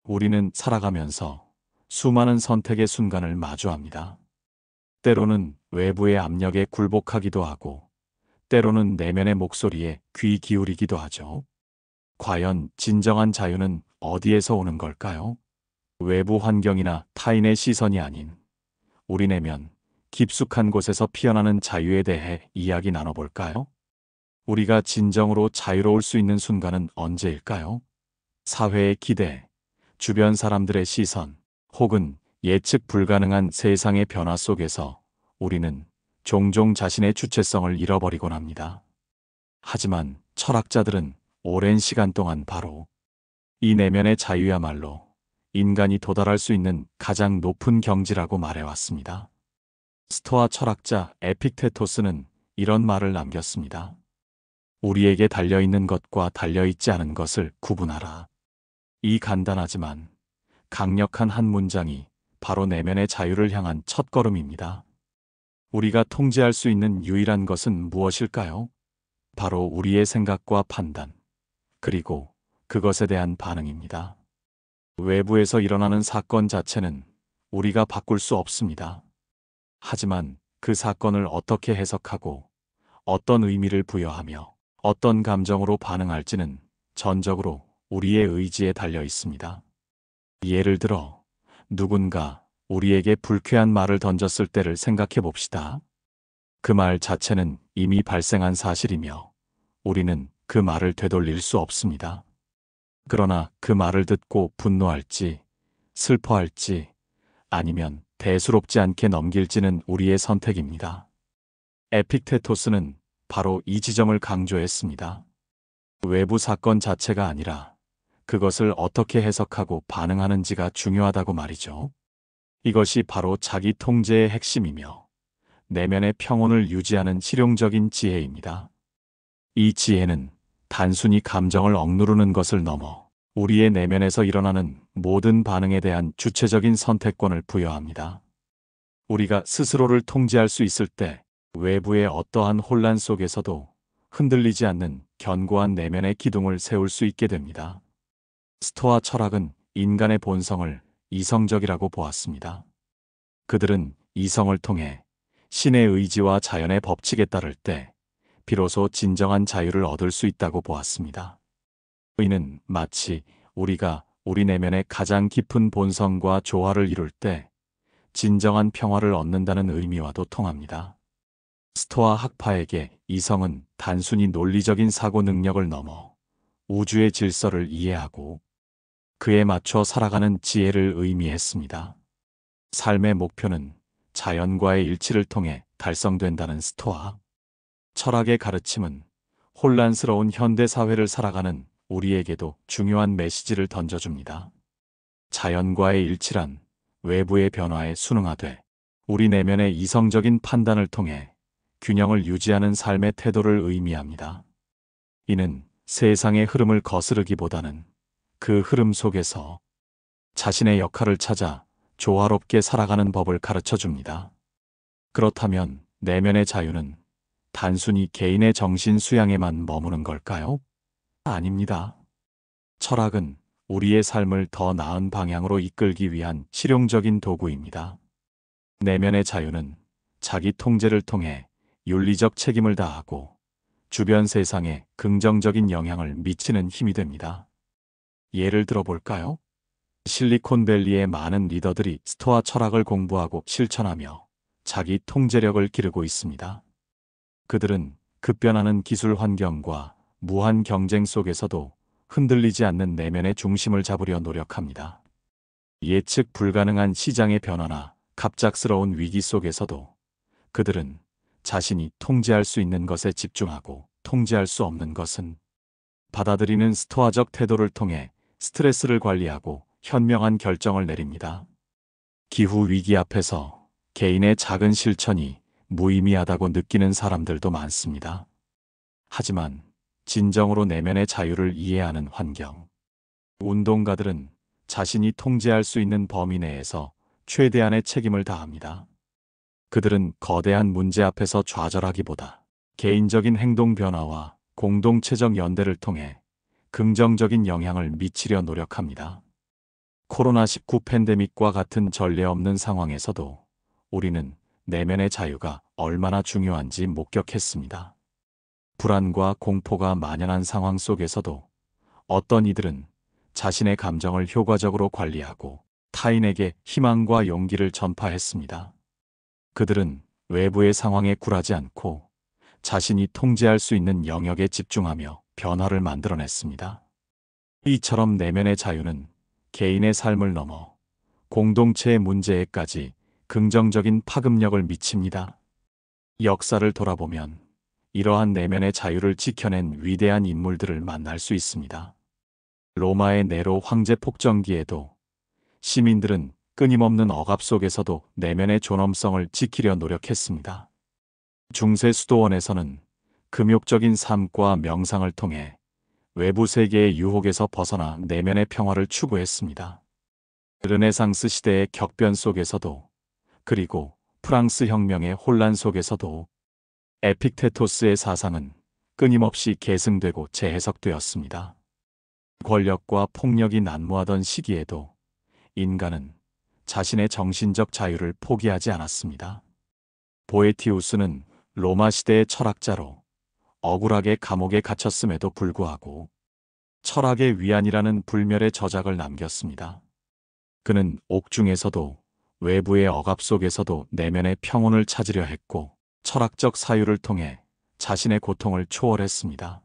우리는 살아가면서 수많은 선택의 순간을 마주합니다. 때로는 외부의 압력에 굴복하기도 하고, 때로는 내면의 목소리에 귀 기울이기도 하죠. 과연 진정한 자유는 어디에서 오는 걸까요? 외부 환경이나 타인의 시선이 아닌 우리 내면 깊숙한 곳에서 피어나는 자유에 대해 이야기 나눠볼까요? 우리가 진정으로 자유로울 수 있는 순간은 언제일까요? 사회의 기대, 주변 사람들의 시선, 혹은 예측 불가능한 세상의 변화 속에서 우리는 종종 자신의 주체성을 잃어버리곤 합니다. 하지만 철학자들은 오랜 시간 동안 바로 이 내면의 자유야말로 인간이 도달할 수 있는 가장 높은 경지라고 말해왔습니다. 스토아 철학자 에픽테토스는 이런 말을 남겼습니다. 우리에게 달려있는 것과 달려있지 않은 것을 구분하라. 이 간단하지만 강력한 한 문장이 바로 내면의 자유를 향한 첫걸음입니다. 우리가 통제할 수 있는 유일한 것은 무엇일까요? 바로 우리의 생각과 판단, 그리고 그것에 대한 반응입니다. 외부에서 일어나는 사건 자체는 우리가 바꿀 수 없습니다. 하지만 그 사건을 어떻게 해석하고 어떤 의미를 부여하며 어떤 감정으로 반응할지는 전적으로 우리의 의지에 달려 있습니다. 예를 들어 누군가 우리에게 불쾌한 말을 던졌을 때를 생각해 봅시다. 그 말 자체는 이미 발생한 사실이며 우리는 그 말을 되돌릴 수 없습니다. 그러나 그 말을 듣고 분노할지, 슬퍼할지, 아니면 대수롭지 않게 넘길지는 우리의 선택입니다. 에픽테토스는 바로 이 지점을 강조했습니다. 외부 사건 자체가 아니라 그것을 어떻게 해석하고 반응하는지가 중요하다고 말이죠. 이것이 바로 자기 통제의 핵심이며 내면의 평온을 유지하는 실용적인 지혜입니다. 이 지혜는 단순히 감정을 억누르는 것을 넘어 우리의 내면에서 일어나는 모든 반응에 대한 주체적인 선택권을 부여합니다. 우리가 스스로를 통제할 수 있을 때 외부의 어떠한 혼란 속에서도 흔들리지 않는 견고한 내면의 기둥을 세울 수 있게 됩니다. 스토아 철학은 인간의 본성을 이성적이라고 보았습니다. 그들은 이성을 통해 신의 의지와 자연의 법칙에 따를 때 비로소 진정한 자유를 얻을 수 있다고 보았습니다. 이는 마치 우리가 우리 내면의 가장 깊은 본성과 조화를 이룰 때 진정한 평화를 얻는다는 의미와도 통합니다. 스토아 학파에게 이성은 단순히 논리적인 사고 능력을 넘어 우주의 질서를 이해하고 그에 맞춰 살아가는 지혜를 의미했습니다. 삶의 목표는 자연과의 일치를 통해 달성된다는 스토아 철학의 가르침은 혼란스러운 현대 사회를 살아가는 우리에게도 중요한 메시지를 던져줍니다. 자연과의 일치란 외부의 변화에 순응하되 우리 내면의 이성적인 판단을 통해 균형을 유지하는 삶의 태도를 의미합니다. 이는 세상의 흐름을 거스르기보다는 그 흐름 속에서 자신의 역할을 찾아 조화롭게 살아가는 법을 가르쳐 줍니다. 그렇다면 내면의 자유는 단순히 개인의 정신 수양에만 머무는 걸까요? 아닙니다. 철학은 우리의 삶을 더 나은 방향으로 이끌기 위한 실용적인 도구입니다. 내면의 자유는 자기 통제를 통해 윤리적 책임을 다하고 주변 세상에 긍정적인 영향을 미치는 힘이 됩니다. 예를 들어 볼까요? 실리콘밸리의 많은 리더들이 스토아 철학을 공부하고 실천하며 자기 통제력을 기르고 있습니다. 그들은 급변하는 기술 환경과 무한 경쟁 속에서도 흔들리지 않는 내면의 중심을 잡으려 노력합니다. 예측 불가능한 시장의 변화나 갑작스러운 위기 속에서도 그들은 자신이 통제할 수 있는 것에 집중하고 통제할 수 없는 것은 받아들이는 스토아적 태도를 통해 스트레스를 관리하고 현명한 결정을 내립니다. 기후 위기 앞에서 개인의 작은 실천이 무의미하다고 느끼는 사람들도 많습니다. 하지만 진정으로 내면의 자유를 이해하는 환경, 운동가들은 자신이 통제할 수 있는 범위 내에서 최대한의 책임을 다합니다. 그들은 거대한 문제 앞에서 좌절하기보다 개인적인 행동 변화와 공동체적 연대를 통해 긍정적인 영향을 미치려 노력합니다. 코로나19 팬데믹과 같은 전례 없는 상황에서도 우리는 내면의 자유가 얼마나 중요한지 목격했습니다. 불안과 공포가 만연한 상황 속에서도 어떤 이들은 자신의 감정을 효과적으로 관리하고 타인에게 희망과 용기를 전파했습니다. 그들은 외부의 상황에 굴하지 않고 자신이 통제할 수 있는 영역에 집중하며 변화를 만들어냈습니다. 이처럼 내면의 자유는 개인의 삶을 넘어 공동체의 문제에까지 긍정적인 파급력을 미칩니다. 역사를 돌아보면 이러한 내면의 자유를 지켜낸 위대한 인물들을 만날 수 있습니다. 로마의 네로 황제 폭정기에도 시민들은 끊임없는 억압 속에서도 내면의 존엄성을 지키려 노력했습니다. 중세 수도원에서는 금욕적인 삶과 명상을 통해 외부 세계의 유혹에서 벗어나 내면의 평화를 추구했습니다. 르네상스 시대의 격변 속에서도, 그리고 프랑스 혁명의 혼란 속에서도 에픽테토스의 사상은 끊임없이 계승되고 재해석되었습니다. 권력과 폭력이 난무하던 시기에도 인간은 자신의 정신적 자유를 포기하지 않았습니다. 보에티우스는 로마 시대의 철학자로 억울하게 감옥에 갇혔음에도 불구하고 철학의 위안이라는 불멸의 저작을 남겼습니다. 그는 옥중에서도 외부의 억압 속에서도 내면의 평온을 찾으려 했고 철학적 사유를 통해 자신의 고통을 초월했습니다.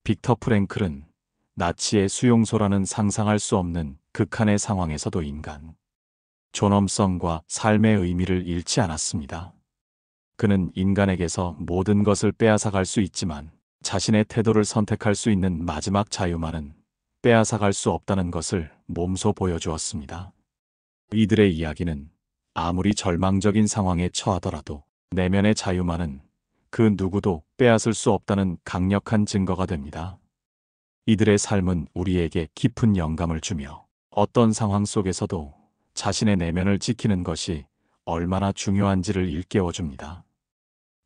빅터 프랭클은 나치의 수용소라는 상상할 수 없는 극한의 상황에서도 인간 존엄성과 삶의 의미를 잃지 않았습니다. 그는 인간에게서 모든 것을 빼앗아갈 수 있지만 자신의 태도를 선택할 수 있는 마지막 자유만은 빼앗아갈 수 없다는 것을 몸소 보여주었습니다. 이들의 이야기는 아무리 절망적인 상황에 처하더라도 내면의 자유만은 그 누구도 빼앗을 수 없다는 강력한 증거가 됩니다. 이들의 삶은 우리에게 깊은 영감을 주며 어떤 상황 속에서도 자신의 내면을 지키는 것이 얼마나 중요한지를 일깨워줍니다.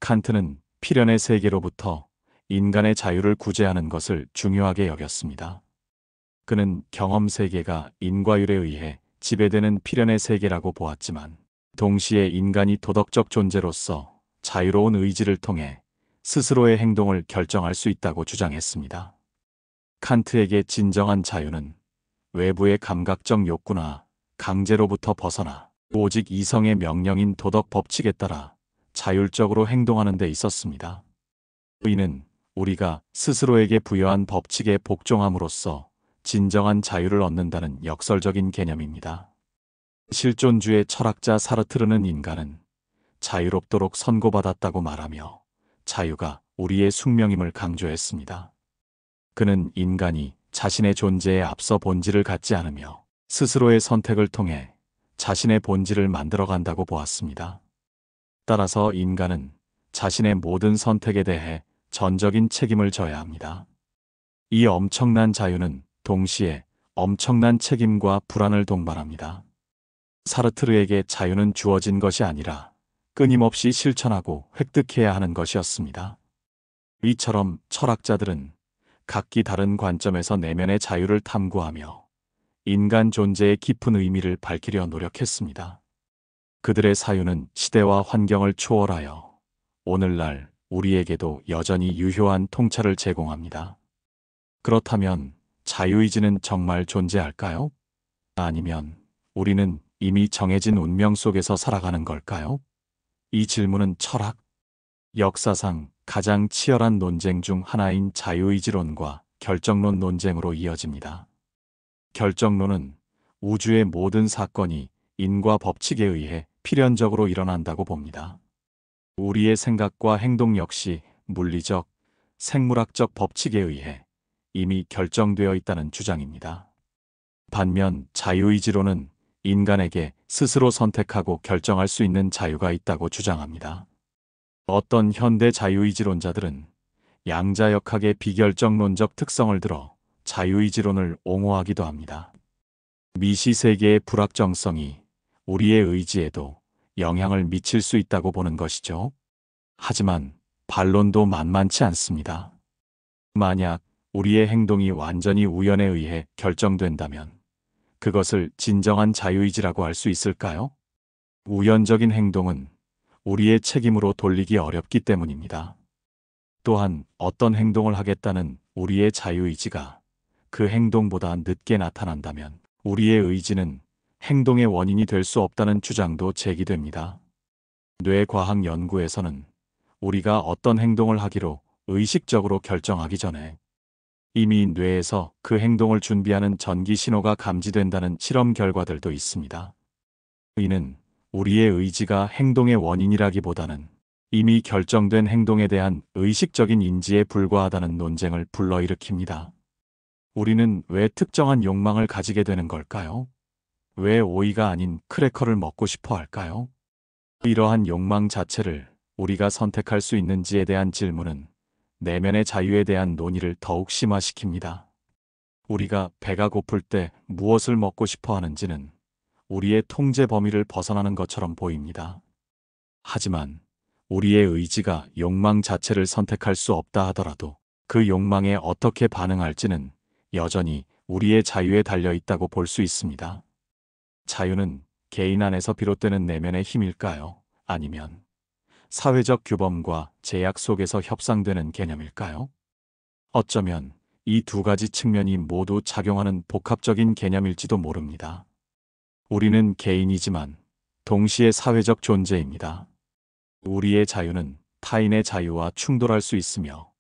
칸트는 필연의 세계로부터 인간의 자유를 구제하는 것을 중요하게 여겼습니다. 그는 경험 세계가 인과율에 의해 지배되는 필연의 세계라고 보았지만 동시에 인간이 도덕적 존재로서 자유로운 의지를 통해 스스로의 행동을 결정할 수 있다고 주장했습니다. 칸트에게 진정한 자유는 외부의 감각적 욕구나 강제로부터 벗어나 오직 이성의 명령인 도덕 법칙에 따라 자율적으로 행동하는 데 있었습니다. 이는 우리가 스스로에게 부여한 법칙에 복종함으로써 진정한 자유를 얻는다는 역설적인 개념입니다. 실존주의 철학자 사르트르는 인간은 자유롭도록 선고받았다고 말하며 자유가 우리의 숙명임을 강조했습니다. 그는 인간이 자신의 존재에 앞서 본질을 갖지 않으며 스스로의 선택을 통해 자신의 본질을 만들어간다고 보았습니다. 따라서 인간은 자신의 모든 선택에 대해 전적인 책임을 져야 합니다. 이 엄청난 자유는 동시에 엄청난 책임과 불안을 동반합니다. 사르트르에게 자유는 주어진 것이 아니라 끊임없이 실천하고 획득해야 하는 것이었습니다. 이처럼 철학자들은 각기 다른 관점에서 내면의 자유를 탐구하며 인간 존재의 깊은 의미를 밝히려 노력했습니다. 그들의 사유는 시대와 환경을 초월하여 오늘날 우리에게도 여전히 유효한 통찰을 제공합니다. 그렇다면 자유의지는 정말 존재할까요? 아니면 우리는 이미 정해진 운명 속에서 살아가는 걸까요? 이 질문은 철학, 역사상 가장 치열한 논쟁 중 하나인 자유의지론과 결정론 논쟁으로 이어집니다. 결정론은 우주의 모든 사건이 인과 법칙에 의해 필연적으로 일어난다고 봅니다. 우리의 생각과 행동 역시 물리적, 생물학적 법칙에 의해 이미 결정되어 있다는 주장입니다. 반면 자유의지론은 인간에게 스스로 선택하고 결정할 수 있는 자유가 있다고 주장합니다. 어떤 현대 자유의지론자들은 양자역학의 비결정론적 특성을 들어 자유의지론을 옹호하기도 합니다. 미시세계의 불확정성이 우리의 의지에도 영향을 미칠 수 있다고 보는 것이죠. 하지만 반론도 만만치 않습니다. 만약 우리의 행동이 완전히 우연에 의해 결정된다면 그것을 진정한 자유의지라고 할 수 있을까요? 우연적인 행동은 우리의 책임으로 돌리기 어렵기 때문입니다. 또한 어떤 행동을 하겠다는 우리의 자유의지가 그 행동보다 늦게 나타난다면 우리의 의지는 행동의 원인이 될 수 없다는 주장도 제기됩니다. 뇌과학 연구에서는 우리가 어떤 행동을 하기로 의식적으로 결정하기 전에 이미 뇌에서 그 행동을 준비하는 전기 신호가 감지된다는 실험 결과들도 있습니다. 이는 우리의 의지가 행동의 원인이라기보다는 이미 결정된 행동에 대한 의식적인 인지에 불과하다는 논쟁을 불러일으킵니다. 우리는 왜 특정한 욕망을 가지게 되는 걸까요? 왜 오이가 아닌 크래커를 먹고 싶어 할까요? 이러한 욕망 자체를 우리가 선택할 수 있는지에 대한 질문은 내면의 자유에 대한 논의를 더욱 심화시킵니다. 우리가 배가 고플 때 무엇을 먹고 싶어 하는지는 우리의 통제 범위를 벗어나는 것처럼 보입니다. 하지만 우리의 의지가 욕망 자체를 선택할 수 없다 하더라도 그 욕망에 어떻게 반응할지는 여전히 우리의 자유에 달려 있다고 볼 수 있습니다. 자유는 개인 안에서 비롯되는 내면의 힘일까요? 아니면 사회적 규범과 제약 속에서 협상되는 개념일까요? 어쩌면 이 두 가지 측면이 모두 작용하는 복합적인 개념일지도 모릅니다. 우리는 개인이지만 동시에 사회적 존재입니다. 우리의 자유는 타인의 자유와 충돌할 수 있으며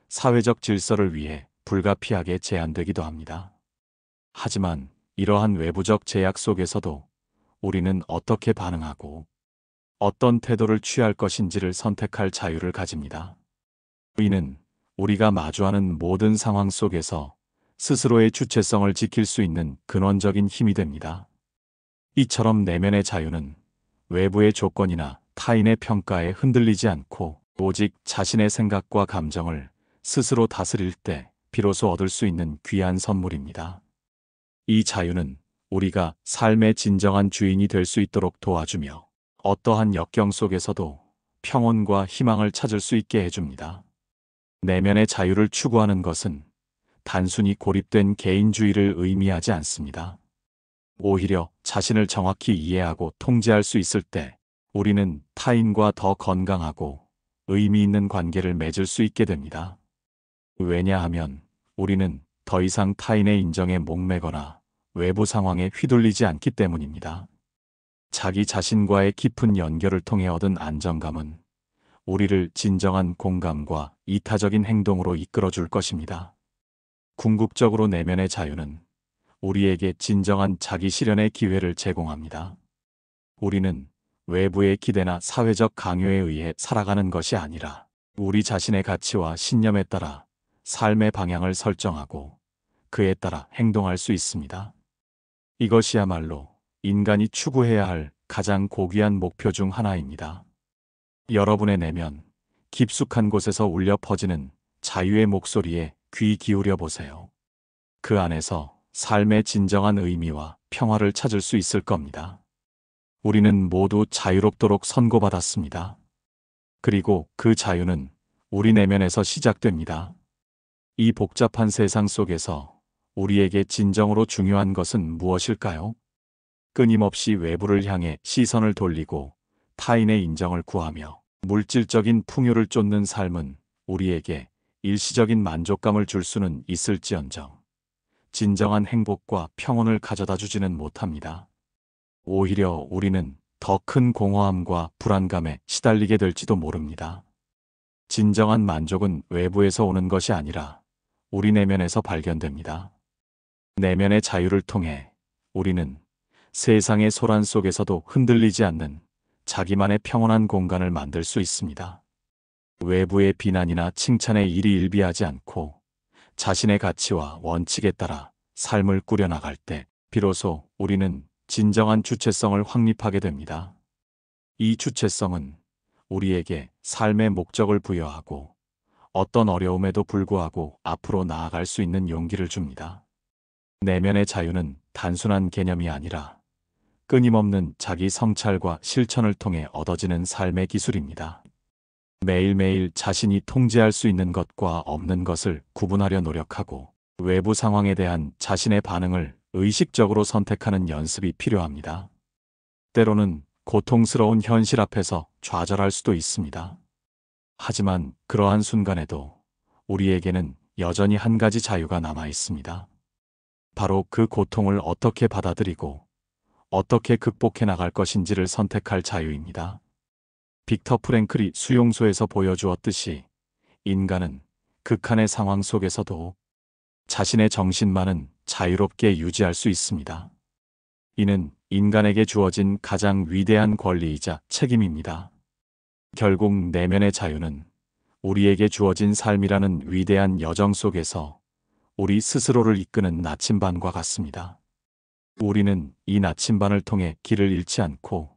사회적 질서를 위해 불가피하게 제한되기도 합니다. 하지만 이러한 외부적 제약 속에서도 우리는 어떻게 반응하고 어떤 태도를 취할 것인지를 선택할 자유를 가집니다. 이는 우리가 마주하는 모든 상황 속에서 스스로의 주체성을 지킬 수 있는 근원적인 힘이 됩니다. 이처럼 내면의 자유는 외부의 조건이나 타인의 평가에 흔들리지 않고 오직 자신의 생각과 감정을 스스로 다스릴 때 비로소 얻을 수 있는 귀한 선물입니다. 이 자유는 우리가 삶의 진정한 주인이 될 수 있도록 도와주며 어떠한 역경 속에서도 평온과 희망을 찾을 수 있게 해줍니다. 내면의 자유를 추구하는 것은 단순히 고립된 개인주의를 의미하지 않습니다. 오히려 자신을 정확히 이해하고 통제할 수 있을 때 우리는 타인과 더 건강하고 의미 있는 관계를 맺을 수 있게 됩니다. 왜냐하면 우리는 더 이상 타인의 인정에 목매거나 외부 상황에 휘둘리지 않기 때문입니다. 자기 자신과의 깊은 연결을 통해 얻은 안정감은 우리를 진정한 공감과 이타적인 행동으로 이끌어줄 것입니다. 궁극적으로 내면의 자유는 우리에게 진정한 자기 실현의 기회를 제공합니다. 우리는 외부의 기대나 사회적 강요에 의해 살아가는 것이 아니라 우리 자신의 가치와 신념에 따라 삶의 방향을 설정하고 그에 따라 행동할 수 있습니다. 이것이야말로 인간이 추구해야 할 가장 고귀한 목표 중 하나입니다. 여러분의 내면, 깊숙한 곳에서 울려 퍼지는 자유의 목소리에 귀 기울여 보세요. 그 안에서 삶의 진정한 의미와 평화를 찾을 수 있을 겁니다. 우리는 모두 자유롭도록 선고받았습니다. 그리고 그 자유는 우리 내면에서 시작됩니다. 이 복잡한 세상 속에서 우리에게 진정으로 중요한 것은 무엇일까요? 끊임없이 외부를 향해 시선을 돌리고 타인의 인정을 구하며 물질적인 풍요를 쫓는 삶은 우리에게 일시적인 만족감을 줄 수는 있을지언정 진정한 행복과 평온을 가져다 주지는 못합니다. 오히려 우리는 더 큰 공허함과 불안감에 시달리게 될지도 모릅니다. 진정한 만족은 외부에서 오는 것이 아니라 우리 내면에서 발견됩니다. 내면의 자유를 통해 우리는 세상의 소란 속에서도 흔들리지 않는 자기만의 평온한 공간을 만들 수 있습니다. 외부의 비난이나 칭찬에 일이 일비하지 않고 자신의 가치와 원칙에 따라 삶을 꾸려나갈 때 비로소 우리는 진정한 주체성을 확립하게 됩니다. 이 주체성은 우리에게 삶의 목적을 부여하고 어떤 어려움에도 불구하고 앞으로 나아갈 수 있는 용기를 줍니다. 내면의 자유는 단순한 개념이 아니라 끊임없는 자기 성찰과 실천을 통해 얻어지는 삶의 기술입니다. 매일매일 자신이 통제할 수 있는 것과 없는 것을 구분하려 노력하고 외부 상황에 대한 자신의 반응을 의식적으로 선택하는 연습이 필요합니다. 때로는 고통스러운 현실 앞에서 좌절할 수도 있습니다. 하지만 그러한 순간에도 우리에게는 여전히 한 가지 자유가 남아 있습니다. 바로 그 고통을 어떻게 받아들이고 어떻게 극복해 나갈 것인지를 선택할 자유입니다. 빅터 프랭클이 수용소에서 보여주었듯이 인간은 극한의 상황 속에서도 자신의 정신만은 자유롭게 유지할 수 있습니다. 이는 인간에게 주어진 가장 위대한 권리이자 책임입니다. 결국 내면의 자유는 우리에게 주어진 삶이라는 위대한 여정 속에서 우리 스스로를 이끄는 나침반과 같습니다. 우리는 이 나침반을 통해 길을 잃지 않고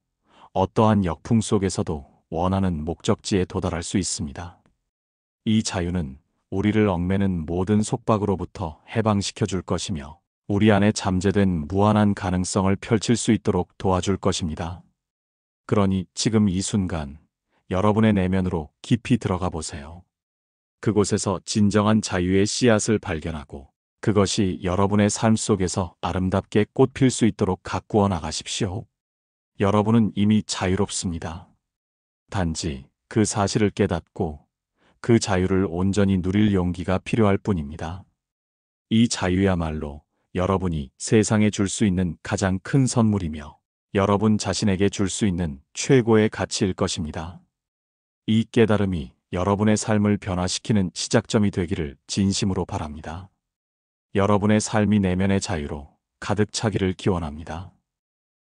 어떠한 역풍 속에서도 원하는 목적지에 도달할 수 있습니다. 이 자유는 우리를 얽매는 모든 속박으로부터 해방시켜 줄 것이며 우리 안에 잠재된 무한한 가능성을 펼칠 수 있도록 도와줄 것입니다. 그러니 지금 이 순간 여러분의 내면으로 깊이 들어가 보세요. 그곳에서 진정한 자유의 씨앗을 발견하고 그것이 여러분의 삶 속에서 아름답게 꽃필 수 있도록 가꾸어 나가십시오. 여러분은 이미 자유롭습니다. 단지 그 사실을 깨닫고 그 자유를 온전히 누릴 용기가 필요할 뿐입니다. 이 자유야말로 여러분이 세상에 줄 수 있는 가장 큰 선물이며 여러분 자신에게 줄 수 있는 최고의 가치일 것입니다. 이 깨달음이 여러분의 삶을 변화시키는 시작점이 되기를 진심으로 바랍니다. 여러분의 삶이 내면의 자유로 가득 차기를 기원합니다.